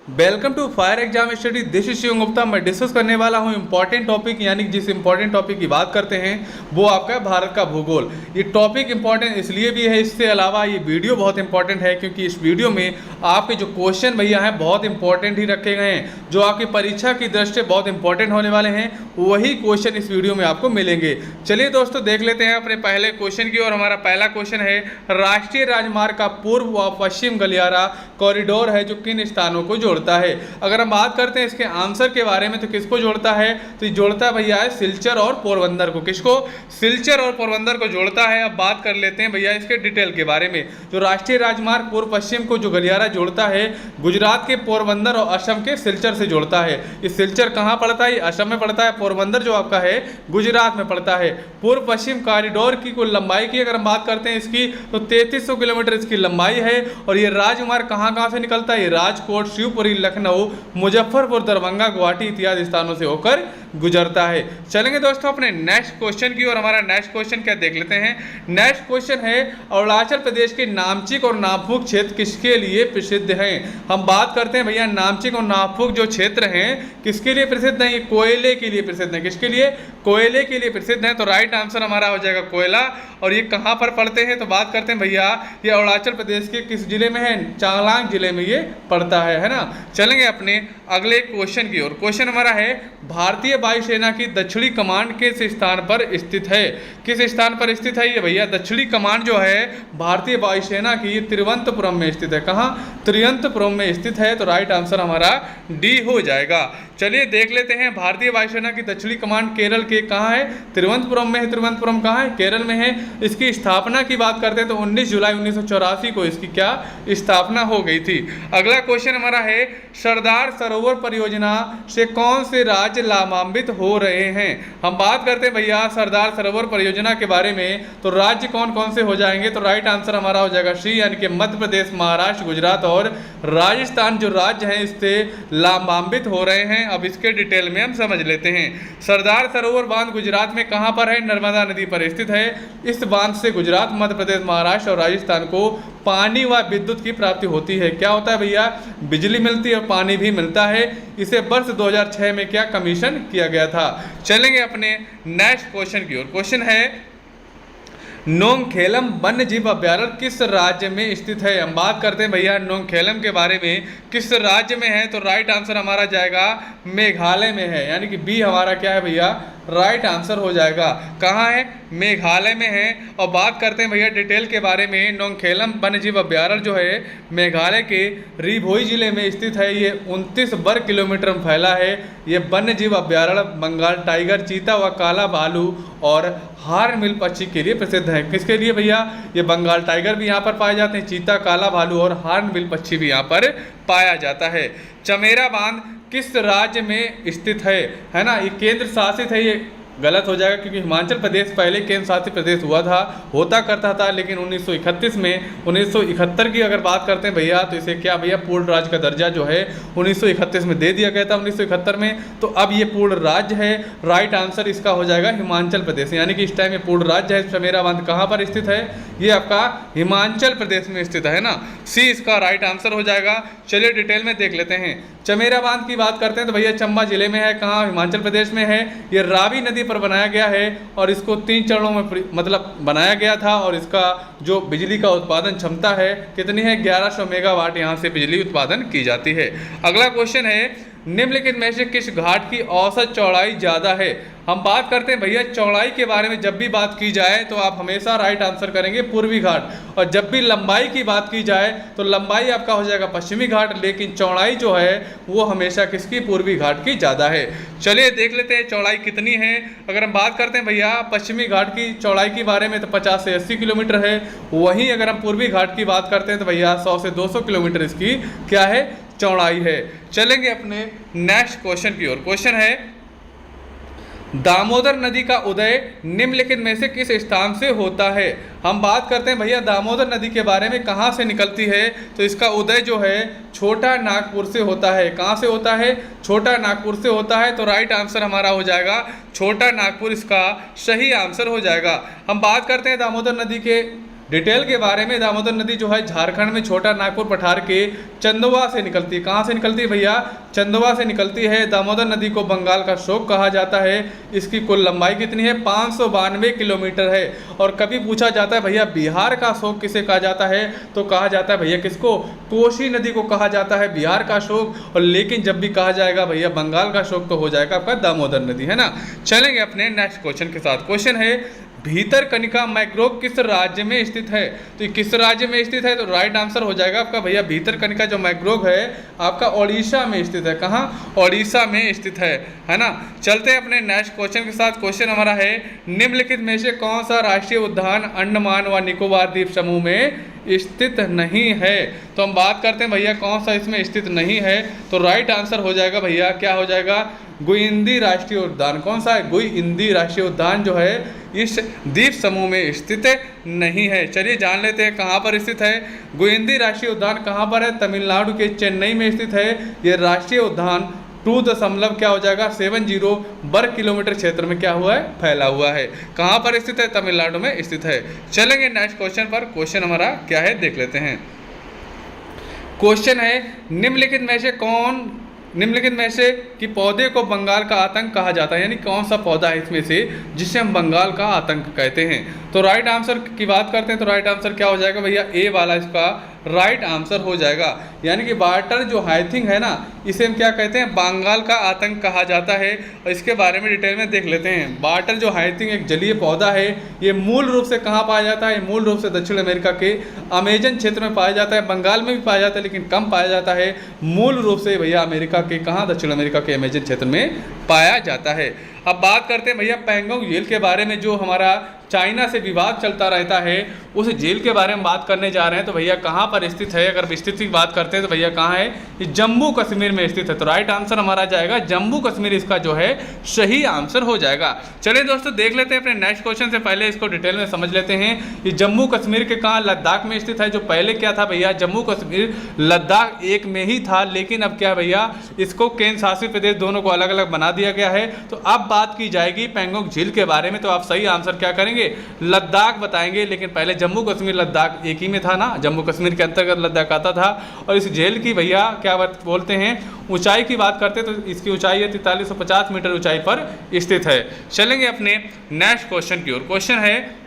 Welcome to fire exam study. This is Shivam Gupta. मैं discuss करने वाला हूं इंपॉर्टेंट टॉपिक, यानी कि जिस इंपॉर्टेंट टॉपिक की बात करते हैं वो आपका है भारत का भूगोल। ये टॉपिक इंपॉर्टेंट इसलिए भी है, इससे अलावा ये वीडियो बहुत इंपॉर्टेंट है क्योंकि इस वीडियो में आपके जो क्वेश्चन भैया हैं बहुत इंपॉर्टेंट ही रखे गए हैं, जो आपकी परीक्षा की दृष्टि से बहुत इंपॉर्टेंट होने वाले हैं। वही क्वेश्चन इस वीडियो में आपको मिलेंगे। चलिए दोस्तों देख लेते हैं अपने पहले क्वेश्चन की। और हमारा पहला क्वेश्चन है, राष्ट्रीय राजमार्ग का पूर्व व पश्चिम गलियारा कॉरिडोर है जो किन स्थानों को जोड़ता है। अगर हम बात करते हैं इसके आंसर के बारे में तो किसको जोड़ता है, तो ये जोड़ता है भैया है सिलचर और पोरबंदर को। किसको? सिलचर और पोरबंदर को जोड़ता है। अब बात कर लेते हैं भैया इसके डिटेल के बारे में। जो राष्ट्रीय राजमार्ग पूर्व पश्चिम को जो गलियारा जोड़ता है, गुजरात के पोरबंदर और असम के सिलचर से जोड़ता है। ये सिलचर कहाँ पड़ता है? असम में पड़ता है। पोरबंदर जो आपका है गुजरात में पड़ता है। पूर्व पश्चिम कॉरिडोर की कुल लंबाई की अगर हम बात करते हैं इसकी, तो 3300 किलोमीटर इसकी लंबाई है। और ये राजमार्ग कहाँ कहाँ से निकलता है? राजकोट, शिवपुरी, लखनऊ, मुजफ्फरपुर, दरभंगा, गुवाहाटी इत्यादि स्थानों से होकर गुजरता है। चलेंगे दोस्तों अपने नेक्स्ट क्वेश्चन की। और हमारा नेक्स्ट क्वेश्चन क्या देख लेते हैं। नेक्स्ट क्वेश्चन है, अरुणाचल प्रदेश के नामचिक और नागपुर क्षेत्र किसके लिए प्रसिद्ध हैं? हम बात करते हैं भैया नामचिक और नागपुर जो क्षेत्र हैं किसके लिए प्रसिद्ध हैं? ये कोयले के लिए प्रसिद्ध हैं। किसके लिए? कोयले के लिए प्रसिद्ध हैं। तो राइट आंसर हमारा हो जाएगा कोयला। और ये कहाँ पर पड़ते हैं? तो बात करते हैं भैया ये अरुणाचल प्रदेश के किस जिले में है? चांगलांग जिले में ये पड़ता है ना। चलेंगे अपने अगले क्वेश्चन की ओर। क्वेश्चन हमारा है, भारतीय वायुसेना की दक्षिणी कमांड किस स्थान पर स्थित है? किस स्थान पर स्थित है ये भैया? दक्षिणी कमांड जो है भारतीय वायुसेना की तिरुवनंतपुरम में स्थित है। कहाँ? तिरुवनंतपुरम में स्थित है। तो राइट आंसर हमारा डी हो जाएगा। चलिए देख लेते हैं, भारतीय वायुसेना की दक्षिणी कमांड केरल के कहाँ है? तिरुवनंतपुरम में है। तिरुवनंतपुरम कहाँ है? केरल में है। इसकी स्थापना की बात करते हैं तो 19 जुलाई 1984 को इसकी क्या स्थापना हो गई थी। अगला क्वेश्चन हमारा है, सरदार सरोवर परियोजना से कौन से राज्य लाभान्वित हो रहे हैं? हम बात करते हैं भैया सरदार सरोवर परियोजना के बारे में, तो राज्य कौन कौन से हो जाएंगे? तो राइट आंसर हमारा हो जाएगा सी, यानी कि मध्य प्रदेश, महाराष्ट्र, गुजरात और राजस्थान जो राज्य हैं इससे लाभान्वित हो रहे हैं। अब इसके डिटेल में हम समझ लेते हैं। सरदार सरोवर बांध गुजरात में कहाँ पर है? नर्मदा नदी पर स्थित है। इस बांध से गुजरात, मध्य प्रदेश, महाराष्ट्र और राजस्थान को पानी व विद्युत की प्राप्ति होती है। क्या होता है भैया? बिजली मिलती है और पानी भी मिलता है। इसे वर्ष 2006 में क्या कमीशन किया गया था। चलेंगे अपने नेक्स्ट क्वेश्चन की ओर। क्वेश्चन है, नोंगखेलम वन्य जीव अभ्यारण्य किस राज्य में स्थित है? हम बात करते हैं भैया नोंगखेलम के बारे में, किस राज्य में है? तो राइट आंसर हमारा जाएगा मेघालय में है, यानी कि बी हमारा क्या है भैया? राइट आंसर हो जाएगा। कहाँ है? मेघालय में है। और बात करते हैं भैया डिटेल के बारे में, नोंगखेलम वन्य जीव अभ्यारण्य जो है मेघालय के रिभोई जिले में स्थित है। ये 29 वर्ग किलोमीटर में फैला है। ये वन्य जीव अभ्यारण्य बंगाल टाइगर, चीता व काला भालू और हॉर्नबिल पक्षी के लिए प्रसिद्ध है। किसके लिए भैया? ये बंगाल टाइगर भी यहाँ पर पाए जाते हैं, चीता, काला भालू और हॉर्नबिल पक्षी भी यहाँ पर पाया जाता है। चमेरा बांध किस राज्य में स्थित है ना? ये केंद्र शासित है। ये गलत हो जाएगा क्योंकि हिमाचल प्रदेश पहले केंद्र शासित प्रदेश होता करता था, लेकिन 1931 में 1971 की अगर बात करते हैं भैया तो इसे क्या भैया पूर्ण राज्य का दर्जा जो है 1931 में दे दिया गया था 1971 में। तो अब ये पूर्ण राज्य है। राइट आंसर इसका हो जाएगा हिमाचल प्रदेश, यानी कि इस टाइम ये पूर्ण राज्य है। चमेरा बांध कहाँ पर स्थित है? ये आपका हिमाचल प्रदेश में स्थित है ना। सी इसका राइट आंसर हो जाएगा। चलिए डिटेल में देख लेते हैं। चमेरा बांध की बात करते हैं तो भैया चंबा जिले में है। कहाँ? हिमाचल प्रदेश में है। ये रावी नदी पर बनाया गया है और इसको 3 चरणों में मतलब बनाया गया था। और इसका जो बिजली का उत्पादन क्षमता है कितनी है? 1100 मेगावाट यहाँ से बिजली उत्पादन की जाती है। अगला क्वेश्चन है, निम्नलिखित में से किस घाट की औसत चौड़ाई ज़्यादा है? हम बात करते हैं भैया चौड़ाई के बारे में, जब भी बात की जाए तो आप हमेशा राइट आंसर करेंगे पूर्वी घाट। और जब भी लंबाई की बात की जाए तो लंबाई आपका हो जाएगा पश्चिमी घाट, लेकिन चौड़ाई जो है वो हमेशा किसकी? पूर्वी घाट की ज़्यादा है। चलिए देख लेते हैं चौड़ाई कितनी है। अगर हम बात करते हैं भैया पश्चिमी घाट की चौड़ाई के बारे में तो 50 से 80 किलोमीटर है। वहीं अगर हम पूर्वी घाट की बात करते हैं तो भैया 100 से 200 किलोमीटर इसकी क्या है? चौड़ाई है। चलेंगे अपने नेक्स्ट क्वेश्चन की ओर। क्वेश्चन है, दामोदर नदी का उदय निम्नलिखित में से किस स्थान से होता है? हम बात करते हैं भैया दामोदर नदी के बारे में, कहाँ से निकलती है? तो इसका उदय जो है छोटा नागपुर से होता है। कहाँ से होता है? छोटा नागपुर से होता है। तो राइट आंसर हमारा हो जाएगा छोटा नागपुर, इसका सही आंसर हो जाएगा। हम बात करते हैं दामोदर नदी के डिटेल के बारे में, दामोदर नदी जो है झारखंड में छोटा नागपुर पठार के चंदवा से निकलती है। कहाँ से निकलती है भैया? चंदवा से निकलती है। दामोदर नदी को बंगाल का शोक कहा जाता है। इसकी कुल लंबाई कितनी है? 592 किलोमीटर है। और कभी पूछा जाता है भैया बिहार का शोक किसे कहा जाता है, तो कहा जाता है भैया किसको? कोसी नदी को कहा जाता है बिहार का शोक। और लेकिन जब भी कहा जाएगा भैया बंगाल का शोक, तो हो जाएगा आपका दामोदर नदी, है ना। चलेंगे अपने नेक्स्ट क्वेश्चन के साथ। क्वेश्चन है भीतरकनिका मैंग्रोव किस राज्य में स्थित है? तो ये किस राज्य में स्थित है? तो राइट आंसर हो जाएगा आपका भैया भीतरकनिका जो मैंग्रोव है आपका ओडिशा में स्थित है। कहाँ? ओडिशा में स्थित है ना। चलते हैं अपने नेक्स्ट क्वेश्चन के साथ। क्वेश्चन हमारा है निम्नलिखित में से कौन सा राष्ट्रीय उद्यान अंडमान व निकोबार द्वीप समूह में स्थित नहीं है? तो हम बात करते हैं भैया कौन सा इसमें स्थित नहीं है, तो राइट आंसर हो जाएगा भैया क्या हो जाएगा? गुइंदी राष्ट्रीय उद्यान। कौन सा है? गुइंदी राष्ट्रीय उद्यान जो है इस द्वीप समूह में स्थित नहीं है। चलिए जान लेते हैं कहाँ पर स्थित है। गुइंदी राष्ट्रीय उद्यान कहाँ पर है? तमिलनाडु के चेन्नई में स्थित है। ये राष्ट्रीय उद्यान 2 क्या हो जाएगा 70 वर्ग किलोमीटर क्षेत्र में क्या हुआ है? फैला हुआ है। कहाँ पर स्थित है? तमिलनाडु में स्थित है। चलेंगे नेक्स्ट क्वेश्चन पर। क्वेश्चन हमारा क्या है देख लेते हैं। क्वेश्चन है निम्नलिखित में से कि पौधे को बंगाल का आतंक कहा जाता है, यानी कौन सा पौधा है इसमें से जिसे हम बंगाल का आतंक कहते हैं? तो राइट आंसर की बात करते हैं तो राइट आंसर क्या हो जाएगा भैया? ए वाला इसका राइट आंसर हो जाएगा। यानी कि वाटर जो हाइथिंग है ना, इसे हम क्या कहते हैं? बंगाल का आतंक कहा जाता है। और इसके बारे में डिटेल में देख लेते हैं। वाटर जो हाइथिंग एक जलीय पौधा है। ये मूल रूप से कहाँ पाया जाता है? मूल रूप से दक्षिण अमेरिका के अमेजन क्षेत्र में पाया जाता है। बंगाल में भी पाया जाता है लेकिन कम पाया जाता है। मूल रूप से भैया अमेरिका के कहाँ? दक्षिण अमेरिका के अमेजन क्षेत्र में पाया जाता है। अब बात करते हैं भैया पैंगोंग झील के बारे में, जो हमारा चाइना से विवाद चलता रहता है, उस झील के बारे में बात करने जा रहे हैं। तो भैया कहाँ पर स्थित है? अगर स्थिति की बात करते हैं तो भैया कहाँ है? ये जम्मू कश्मीर में स्थित है। तो राइट आंसर हमारा जाएगा जम्मू कश्मीर, इसका जो है सही आंसर हो जाएगा। चलिए दोस्तों देख लेते हैं अपने नेक्स्ट क्वेश्चन से पहले इसको डिटेल में समझ लेते हैं। ये जम्मू कश्मीर के कहाँ? लद्दाख में स्थित है। जो पहले क्या था भैया? जम्मू कश्मीर लद्दाख एक में ही था, लेकिन अब क्या है भैया? इसको केंद्र शासित प्रदेश दोनों को अलग अलग बना दिया गया है। तो अब बात की जाएगी पैंगोंग झील के बारे में, तो आप सही आंसर क्या करेंगे? लद्दाख बताएंगे। लेकिन पहले जम्मू कश्मीर लद्दाख एक ही में था ना, जम्मू कश्मीर के अंतर्गत लद्दाख आता था। और इस झील की भैया क्या बोलते हैं? ऊंचाई की बात करते हैं तो इसकी ऊंचाई है 4350 मीटर ऊंचाई पर स्थित है। चलेंगे अपने नेक्स्ट क्वेश्चन की ओर। क्वेश्चन है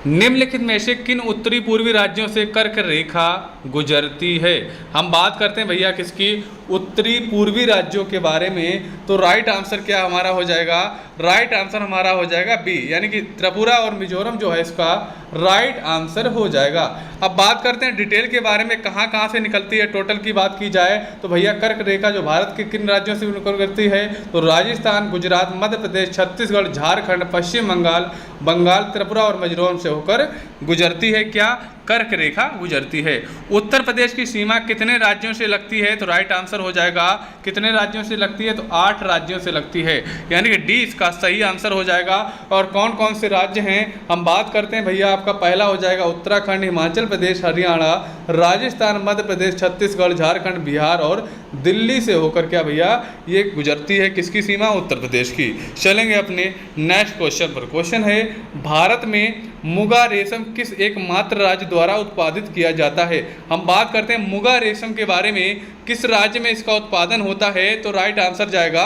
निम्नलिखित में से किन उत्तरी पूर्वी राज्यों से कर्क रेखा गुजरती है? हम बात करते हैं भैया किसकी? उत्तरी पूर्वी राज्यों के बारे में। तो राइट आंसर क्या हमारा हो जाएगा? राइट आंसर हमारा हो जाएगा बी, यानी कि त्रिपुरा और मिजोरम जो है इसका राइट आंसर हो जाएगा। अब बात करते हैं डिटेल के बारे में, कहाँ कहाँ से निकलती है। टोटल की बात की जाए तो भैया कर्क रेखा जो भारत के किन राज्यों से गुजरती है? तो राजस्थान, गुजरात, मध्य प्रदेश, छत्तीसगढ़, झारखंड, पश्चिम बंगाल, त्रिपुरा और मिजोरम से होकर गुजरती है। क्या? कर्क रेखा गुजरती है। उत्तर प्रदेश की सीमा कितने राज्यों से लगती है? तो राइट आंसर हो जाएगा कितने राज्यों से लगती है? तो 8 राज्यों से लगती है, यानी कि डी इसका सही आंसर हो जाएगा। और कौन कौन से राज्य हैं हम बात करते हैं भैया। आपका पहला हो जाएगा उत्तराखंड, हिमाचल प्रदेश, हरियाणा, राजस्थान, मध्य प्रदेश, छत्तीसगढ़, झारखंड, बिहार और दिल्ली से होकर क्या भैया ये गुजरती है। किसकी सीमा? उत्तर प्रदेश की। चलेंगे अपने नेक्स्ट क्वेश्चन पर। क्वेश्चन है भारत में मुगा रेशम किस एकमात्र राज्य द्वारा उत्पादित किया जाता है? हम बात करते हैं मुगा रेशम के बारे में, किस राज्य में इसका उत्पादन होता है? तो राइट आंसर जाएगा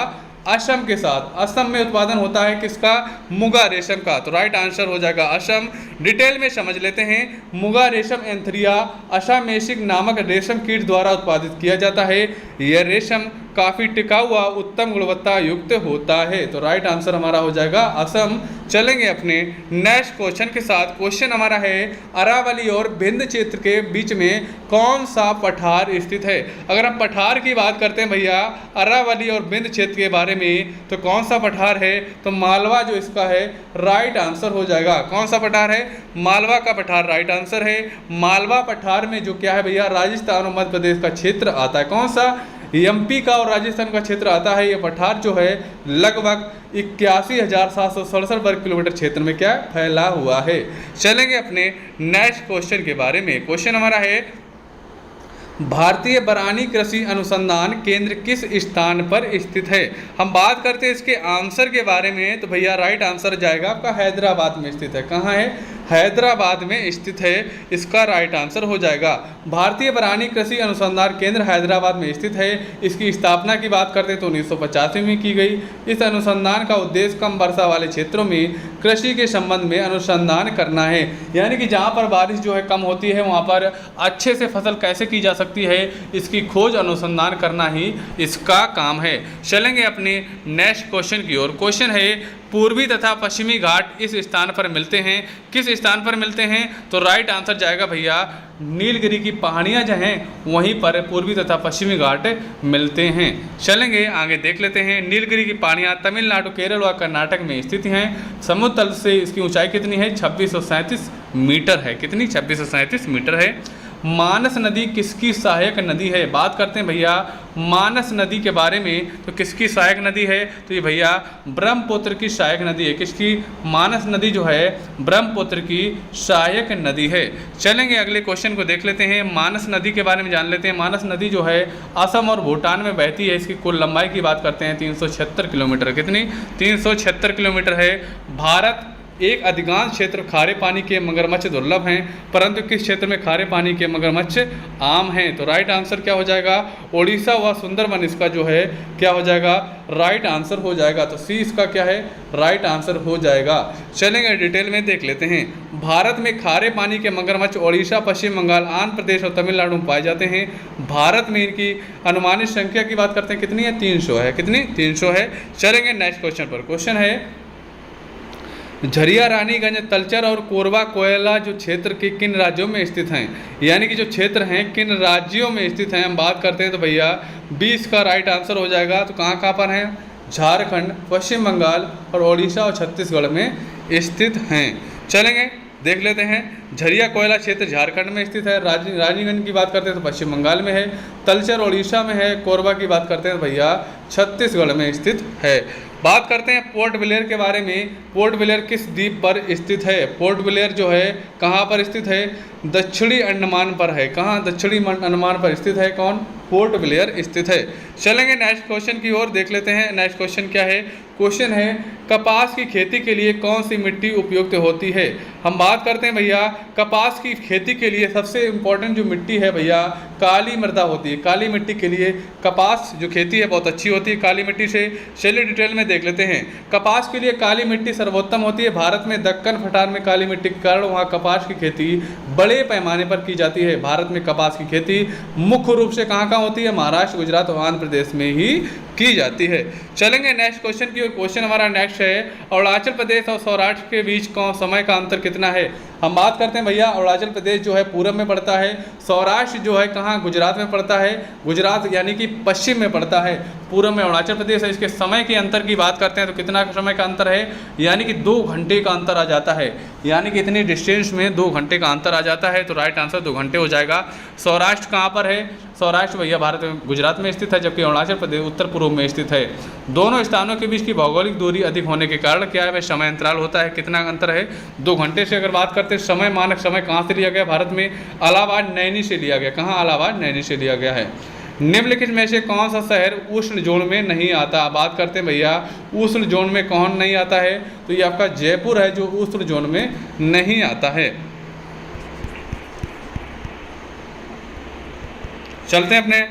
असम के साथ। असम में उत्पादन होता है किसका? मुगा रेशम का। तो राइट आंसर हो जाएगा असम। डिटेल में समझ लेते हैं। मुगा रेशम एंथ्रिया असामेसिक नामक रेशम कीट द्वारा उत्पादित किया जाता है। यह रेशम काफ़ी टिकाऊ व उत्तम गुणवत्ता युक्त होता है। तो राइट आंसर हमारा हो जाएगा असम। चलेंगे अपने नेक्स्ट क्वेश्चन के साथ। क्वेश्चन हमारा है अरावली और विंध्य क्षेत्र के बीच में कौन सा पठार स्थित है? अगर हम पठार की बात करते हैं भैया अरावली और विंध्य क्षेत्र के बारे में, तो कौन सा पठार है? तो मालवा जो इसका है राइट आंसर हो जाएगा। कौन सा पठार है? मालवा का पठार राइट आंसर है। मालवा पठार में जो क्या है भैया राजस्थान और मध्य प्रदेश का क्षेत्र आता है। कौन सा? एमपी का और राजस्थान का क्षेत्र आता है। ये पठार जो है लगभग 81,767 वर्ग किलोमीटर क्षेत्र में क्या फैला हुआ है। चलेंगे अपने नेक्स्ट क्वेश्चन के बारे में। क्वेश्चन हमारा है भारतीय बरानी कृषि अनुसंधान केंद्र किस स्थान पर स्थित है? हम बात करते हैं इसके आंसर के बारे में, तो भैया राइट आंसर जाएगा आपका हैदराबाद में स्थित है। कहाँ है? हैदराबाद में स्थित है, इसका राइट आंसर हो जाएगा। भारतीय बरानी कृषि अनुसंधान केंद्र हैदराबाद में स्थित है। इसकी स्थापना की बात करते हैं तो 1985 में की गई। इस अनुसंधान का उद्देश्य कम वर्षा वाले क्षेत्रों में कृषि के संबंध में अनुसंधान करना है, यानी कि जहाँ पर बारिश जो है कम होती है वहाँ पर अच्छे से फसल कैसे की जा सकती है, इसकी खोज अनुसंधान करना ही इसका काम है। चलेंगे अपने नेक्स्ट क्वेश्चन की ओर। क्वेश्चन है पूर्वी तथा पश्चिमी घाट इस स्थान पर मिलते हैं, किस स्थान पर मिलते हैं? तो राइट आंसर जाएगा भैया नीलगिरी की पहाड़ियाँ जो हैं वहीं पर पूर्वी तथा पश्चिमी घाट मिलते हैं। चलेंगे आगे देख लेते हैं। नीलगिरी की पहाड़ियाँ तमिलनाडु, केरल और कर्नाटक में स्थित हैं। समुद्र तल से इसकी ऊंचाई कितनी है? 2637 मीटर है। कितनी? 2637 मीटर है। मानस नदी किसकी सहायक नदी है? बात करते हैं भैया मानस नदी के बारे में, तो किसकी सहायक नदी है? तो ये भैया ब्रह्मपुत्र की सहायक नदी है। किसकी? मानस नदी जो है ब्रह्मपुत्र की सहायक नदी है। चलेंगे अगले क्वेश्चन को देख लेते हैं। मानस नदी के बारे में जान लेते हैं। मानस नदी जो है असम और भूटान में बहती है। इसकी कुल लंबाई की बात करते हैं 376 किलोमीटर। कितनी? 376 किलोमीटर है। भारत एक अधिकांश क्षेत्र खारे पानी के मगरमच्छ दुर्लभ हैं, परंतु किस क्षेत्र में खारे पानी के मगरमच्छ आम हैं? तो राइट आंसर क्या हो जाएगा? ओडिशा व सुंदरबन इसका जो है क्या हो जाएगा? राइट आंसर हो जाएगा। तो सी इसका क्या है? राइट आंसर हो जाएगा। चलेंगे डिटेल में देख लेते हैं। भारत में खारे पानी के मगरमच्छ ओडिशा, पश्चिम बंगाल, आंध्र प्रदेश और तमिलनाडु में पाए जाते हैं। भारत में इनकी अनुमानित संख्या की बात करते हैं, कितनी है? 300 है। कितनी? 300 है। चलेंगे नेक्स्ट क्वेश्चन पर। क्वेश्चन है झरिया, रानीगंज, तलचर और कोरबा कोयला जो क्षेत्र के किन राज्यों में स्थित हैं? यानी कि जो क्षेत्र हैं किन राज्यों में स्थित हैं हम बात करते हैं, तो भैया 20 का राइट आंसर हो जाएगा। तो कहाँ कहाँ पर हैं? झारखंड, पश्चिम बंगाल और ओडिशा और छत्तीसगढ़ में स्थित हैं। चलेंगे देख लेते हैं। झरिया कोयला क्षेत्र झारखंड में स्थित है। रानीगंज की बात करते हैं तो पश्चिम बंगाल में है। तलचर ओडिशा में है। कोरबा की बात करते हैं तो भैया छत्तीसगढ़ में स्थित है। बात करते हैं पोर्ट ब्लेयर के बारे में। पोर्ट ब्लेयर किस द्वीप पर स्थित है? पोर्ट ब्लेयर जो है कहाँ पर स्थित है? दक्षिणी अंडमान पर है। कहाँ? दक्षिणी अंडमान पर स्थित है। कौन? पोर्ट ब्लेयर स्थित है। चलेंगे नेक्स्ट क्वेश्चन की ओर देख लेते हैं। नेक्स्ट क्वेश्चन क्या है? क्वेश्चन है कपास की खेती के लिए कौन सी मिट्टी उपयुक्त होती है? हम बात करते हैं भैया कपास की खेती के लिए सबसे इम्पोर्टेंट जो मिट्टी है भैया काली मृदा होती है। काली मिट्टी के लिए कपास जो खेती है बहुत अच्छी होती है काली मिट्टी से। चलिए डिटेल में देख लेते हैं। कपास के लिए काली मिट्टी सर्वोत्तम होती है। भारत में दक्कन पठार में काली मिट्टी के कारण वहाँ कपास की खेती बड़े पैमाने पर की जाती है। भारत में कपास की खेती मुख्य रूप से कहाँ कहाँ होती है? महाराष्ट्र, गुजरात और आंध्र प्रदेश में ही की जाती है। चलेंगे नेक्स्ट क्वेश्चन की ओर। क्वेश्चन हमारा नेक्स्ट है अरुणाचल प्रदेश और सौराष्ट्र के बीच कौन समय का अंतर कितना है? हम बात करते हैं भैया अरुणाचल प्रदेश जो है पूरब में पड़ता है। सौराष्ट्र जो है कहाँ? गुजरात में पड़ता है। गुजरात यानी कि पश्चिम में पड़ता है। पूरब में अरुणाचल प्रदेश है। इसके समय के अंतर की बात करते हैं तो कितना समय का अंतर है? यानी कि 2 घंटे का अंतर आ जाता है। यानी कि इतनी डिस्टेंस में 2 घंटे का अंतर आ जाता है। तो राइट आंसर 2 घंटे हो जाएगा। सौराष्ट्र कहाँ पर है? सौराष्ट्र भैया भारत में गुजरात में स्थित है, जबकि अरुणाचल प्रदेश उत्तर पूर्व में स्थित है। दोनों स्थानों के बीच की भौगोलिक दूरी अधिक होने के कारण क्या है? समय अंतराल होता है। कितना अंतर है? 2 घंटे से। अगर बात करते हैं समय, मानक समय कहाँ से लिया गया? भारत में इलाहाबाद नैनी से लिया गया। कहाँ? इलाहाबाद नैनी से लिया गया है। निम्नलिखित में से कौन सा शहर उष्ण जोन में नहीं आता? बात करते हैं भैया उष्ण जोन में कौन नहीं आता है? तो ये आपका जयपुर है जो उष्ण जोन में नहीं आता है। चलते हैं अपने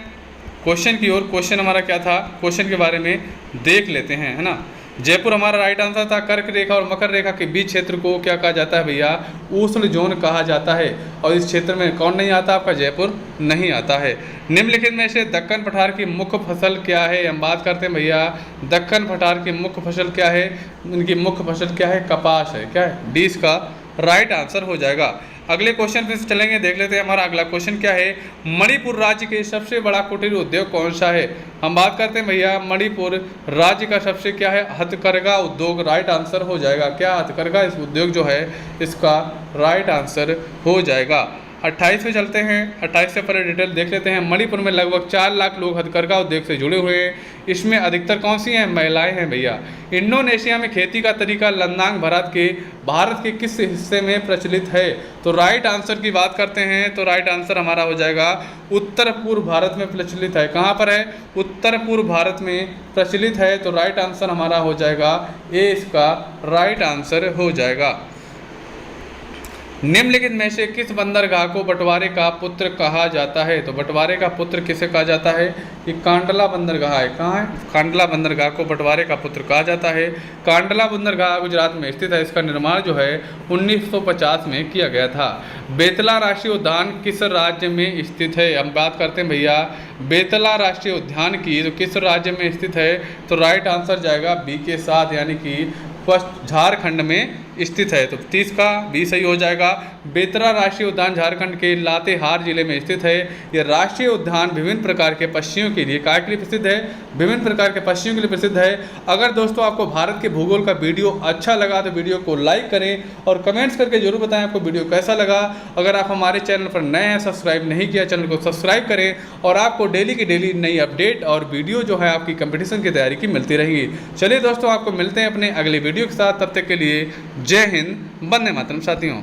क्वेश्चन की ओर। क्वेश्चन हमारा क्या था? क्वेश्चन के बारे में देख लेते हैं, है ना। जयपुर हमारा राइट आंसर था। कर्क रेखा और मकर रेखा के बीच क्षेत्र को क्या कहा जाता है भैया? उष्ण जोन कहा जाता है। और इस क्षेत्र में कौन नहीं आता? आपका जयपुर नहीं आता है। निम्नलिखित में से दक्कन पठार की मुख्य फसल क्या है? हम बात करते हैं भैया दक्कन पठार की मुख्य फसल क्या है? इनकी मुख्य फसल क्या है? कपास है। क्या है? डी इसका राइट आंसर हो जाएगा। अगले क्वेश्चन पे चलेंगे, देख लेते हैं। हमारा अगला क्वेश्चन क्या है? मणिपुर राज्य के सबसे बड़ा कुटीर उद्योग कौन सा है? हम बात करते हैं भैया मणिपुर राज्य का सबसे क्या है? हथकरघा उद्योग राइट आंसर हो जाएगा। क्या? हथकरघा इस उद्योग जो है इसका राइट आंसर हो जाएगा। 28 पे चलते हैं। 28 से पहले डिटेल देख लेते हैं। मणिपुर में लगभग 4 लाख लोग हथकरघा उद्योग से जुड़े हुए हैं। इसमें अधिकतर कौन सी हैं? महिलाएं हैं भैया। इंडोनेशिया में खेती का तरीका लद्दाख भारत के किस हिस्से में प्रचलित है? तो राइट आंसर की बात करते हैं तो राइट आंसर हमारा हो जाएगा उत्तर पूर्व भारत में प्रचलित है। कहाँ पर है? उत्तर पूर्व भारत में प्रचलित है। तो राइट आंसर हमारा हो जाएगा ए, इसका राइट आंसर हो जाएगा। निम्नलिखित में से किस बंदरगाह को बंटवारे का पुत्र कहा जाता है? तो बंटवारे का पुत्र किसे कहा जाता है? ये कांडला बंदरगाह है। कहाँ है? कांडला बंदरगाह को बंटवारे का पुत्र कहा जाता है। कांडला बंदरगाह गुजरात में स्थित है। इसका निर्माण जो है 1950 में किया गया था। बेतला राष्ट्रीय उद्यान किस राज्य में स्थित है? हम बात करते हैं भैया बेतला राष्ट्रीय उद्यान की, तो किस राज्य में स्थित है? तो राइट आंसर जाएगा बी के साथ, यानी कि फर्स्ट झारखंड में स्थित है। तो 30 का बी सही हो जाएगा। बेतला राष्ट्रीय उद्यान झारखंड के लातेहार जिले में स्थित है। यह राष्ट्रीय उद्यान विभिन्न प्रकार के पक्षियों के लिए काय के लिए प्रसिद्ध है? विभिन्न प्रकार के पक्षियों के लिए प्रसिद्ध है। अगर दोस्तों आपको भारत के भूगोल का वीडियो अच्छा लगा तो वीडियो को लाइक करें और कमेंट्स करके जरूर बताएं आपको वीडियो कैसा लगा। अगर आप हमारे चैनल पर नए हैं, सब्सक्राइब नहीं किया, चैनल को सब्सक्राइब करें और आपको डेली की डेली नई अपडेट और वीडियो जो है आपकी कंपटीशन की तैयारी की मिलती रहेगी। चलिए दोस्तों, आपको मिलते हैं अपने अगले वीडियो के साथ। तब तक के लिए जय हिंद, वंदे मातरम साथियों।